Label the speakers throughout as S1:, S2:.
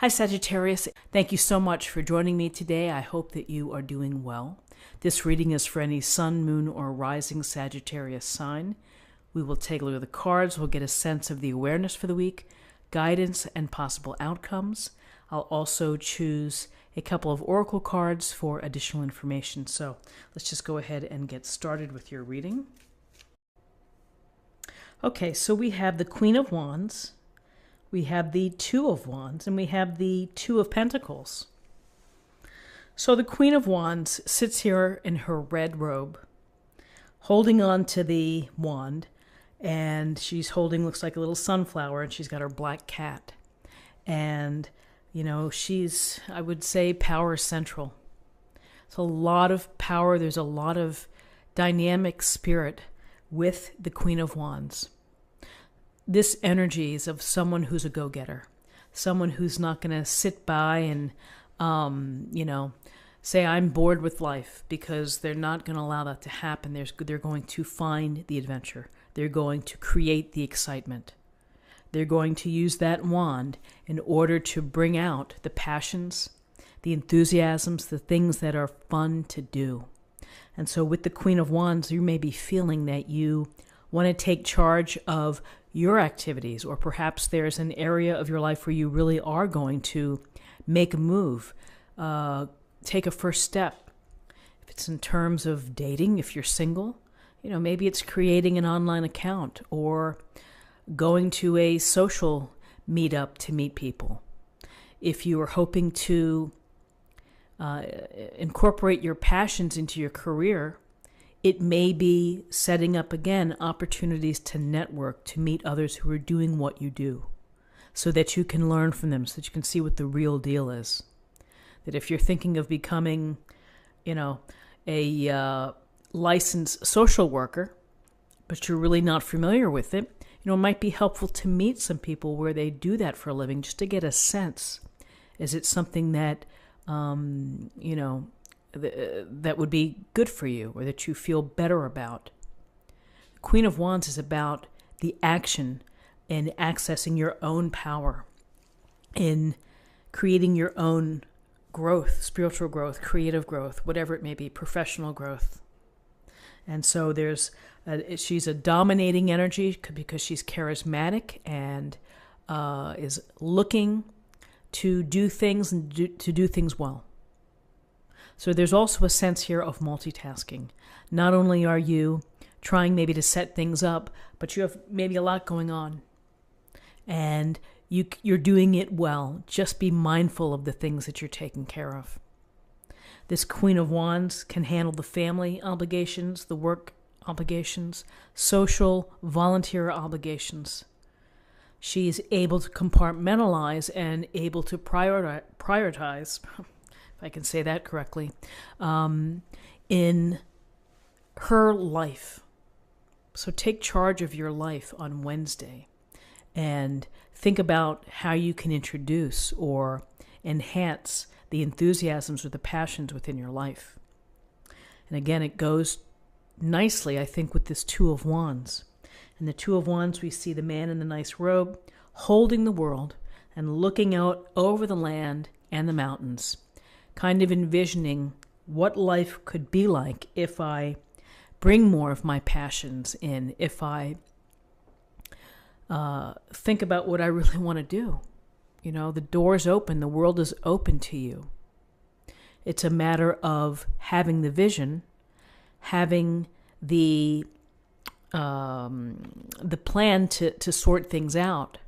S1: Hi, Sagittarius. Thank you so much for joining me today. I hope that you are doing well. This reading is for any sun, moon, or rising Sagittarius sign. We will take a look at the cards. We'll get a sense of the awareness for the week, guidance, and possible outcomes. I'll also choose a couple of oracle cards for additional information. So let's just go ahead and get started with your reading. Okay, so we have the Queen of Wands. We have the Two of Wands, and we have the Two of Pentacles. So the Queen of Wands sits here in her red robe, holding on to the wand, and she's holding, looks like a little sunflower, and she's got her black cat. And, you know, she's, I would say, power central. It's a lot of power. There's a lot of dynamic spirit with the Queen of Wands. This energy is of someone who's a go-getter, someone who's not going to sit by and, say, I'm bored with life, because they're not going to allow that to happen. They're going to find the adventure. They're going to create the excitement. They're going to use that wand in order to bring out the passions, the enthusiasms, the things that are fun to do. And so with the Queen of Wands, you may be feeling that you want to take charge of your activities, or perhaps there's an area of your life where you really are going to make a move, take a first step. If it's in terms of dating, if you're single, maybe it's creating an online account or going to a social meetup to meet people. If you are hoping to incorporate your passions into your career, it may be setting up, again, opportunities to network, to meet others who are doing what you do, so that you can learn from them, so that you can see what the real deal is. That if you're thinking of becoming, a licensed social worker, but you're really not familiar with it, it might be helpful to meet some people where they do that for a living, just to get a sense. Is it something that, that would be good for you, or that you feel better about? Queen of Wands is about the action in accessing your own power, in creating your own growth, spiritual growth, creative growth, whatever it may be, professional growth. And so she's a dominating energy because she's charismatic and is looking to do things and to do things well. So there's also a sense here of multitasking. Not only are you trying maybe to set things up, but you have maybe a lot going on. And you're doing it well. Just be mindful of the things that you're taking care of. This Queen of Wands can handle the family obligations, the work obligations, social, volunteer obligations. She is able to compartmentalize and able to prioritize, if I can say that correctly, in her life. So take charge of your life on Wednesday and think about how you can introduce or enhance the enthusiasms or the passions within your life. And again, it goes nicely, I think, with this Two of Wands. In the Two of Wands, we see the man in the nice robe holding the world and looking out over the land and the mountains, kind of envisioning what life could be like if I bring more of my passions in, if I think about what I really want to do. The door's open, the world is open to you. It's a matter of having the vision, having the plan to sort things out.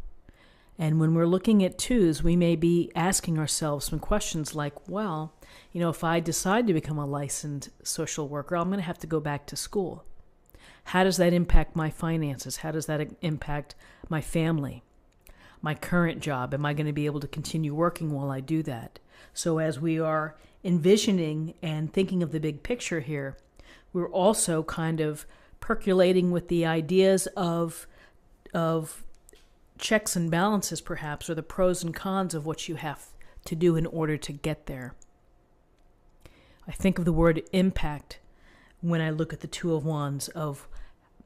S1: And when we're looking at twos, we may be asking ourselves some questions like, well, if I decide to become a licensed social worker, I'm going to have to go back to school. How does that impact my finances? How does that impact my family? My current job? Am I going to be able to continue working while I do that? So as we are envisioning and thinking of the big picture here, we're also kind of percolating with the ideas of checks and balances, perhaps, or the pros and cons of what you have to do in order to get there. I think of the word impact when I look at the Two of Wands, of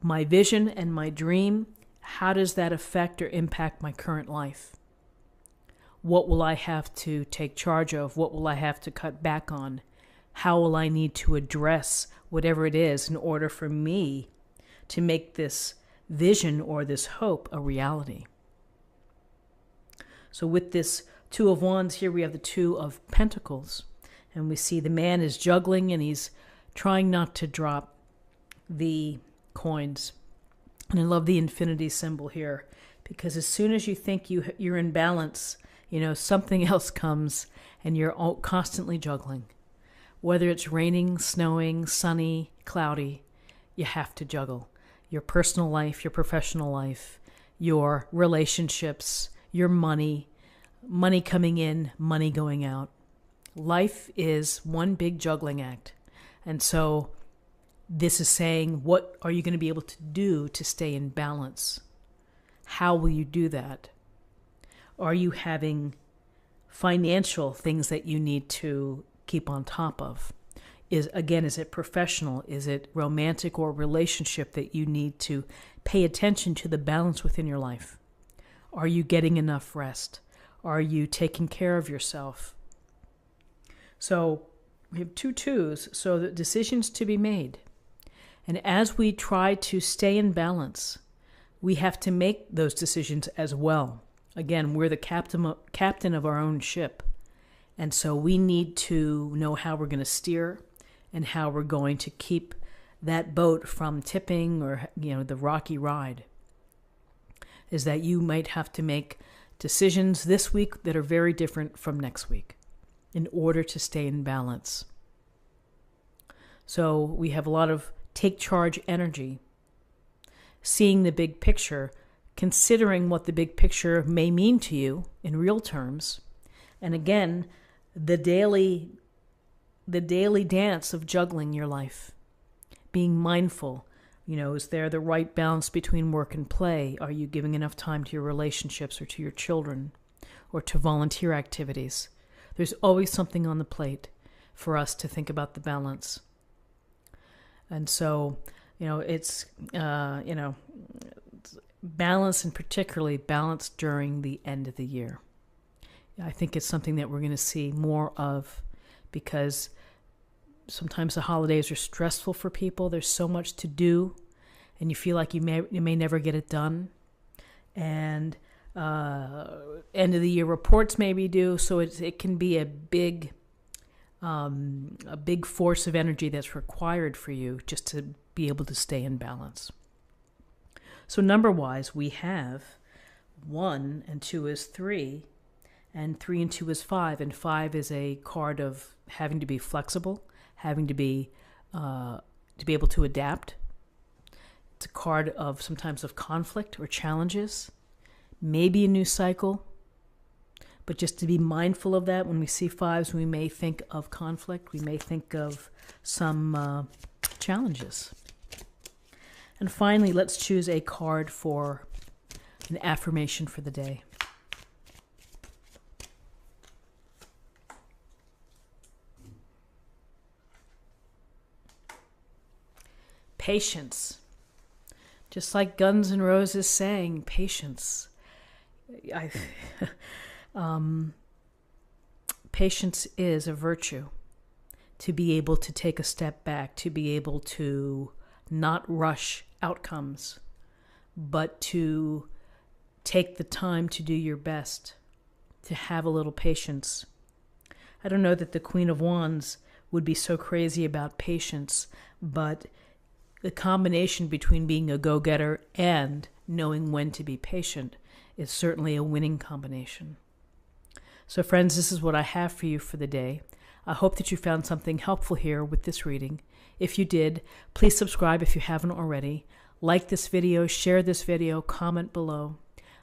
S1: my vision and my dream. How does that affect or impact my current life? What will I have to take charge of? What will I have to cut back on? How will I need to address whatever it is in order for me to make this vision or this hope a reality? So with this Two of Wands here, we have the Two of Pentacles. And we see the man is juggling and he's trying not to drop the coins. And I love the infinity symbol here, because as soon as you think you're in balance, something else comes and you're constantly juggling. Whether it's raining, snowing, sunny, cloudy, you have to juggle. Your personal life, your professional life, your relationships, your money coming in, money going out. Life is one big juggling act. And so this is saying, what are you going to be able to do to stay in balance? How will you do that? Are you having financial things that you need to keep on top of? Is it professional? Is it romantic or relationship that you need to pay attention to the balance within your life? Are you getting enough rest? Are you taking care of yourself? So we have two twos, so the decisions to be made. And as we try to stay in balance, we have to make those decisions as well. Again, we're the captain of our own ship. And so we need to know how we're going to steer and how we're going to keep that boat from tipping or, the rocky ride. Is that you might have to make decisions this week that are very different from next week in order to stay in balance. So we have a lot of take charge energy, seeing the big picture, considering what the big picture may mean to you in real terms. And again, the daily dance of juggling your life, being mindful. Is there the right balance between work and play? Are you giving enough time to your relationships or to your children or to volunteer activities? There's always something on the plate for us to think about the balance. And so, it's balance, and particularly balance during the end of the year. I think it's something that we're going to see more of, because sometimes the holidays are stressful for people. There's so much to do, and you feel like you may never get it done. And end of the year reports may be due, so it can be a big force of energy that's required for you just to be able to stay in balance. So number-wise, we have 1 and 2 is 3, and 3 and 2 is 5, and 5 is a card of having to be flexible, having to be able to adapt. It's a card of sometimes of conflict or challenges, maybe a new cycle, but just to be mindful of that. When we see 5s, we may think of conflict, we may think of some challenges. And finally, let's choose a card for an affirmation for the day. Patience. Just like Guns N' Roses saying, patience. Patience is a virtue. To be able to take a step back, to be able to not rush outcomes, but to take the time to do your best, to have a little patience. I don't know that the Queen of Wands would be so crazy about patience, but the combination between being a go-getter and knowing when to be patient is certainly a winning combination. So friends, this is what I have for you for the day. I hope that you found something helpful here with this reading. If you did, please subscribe if you haven't already. Like this video, share this video, comment below.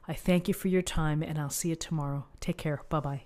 S1: I thank you for your time, and I'll see you tomorrow. Take care. Bye-bye.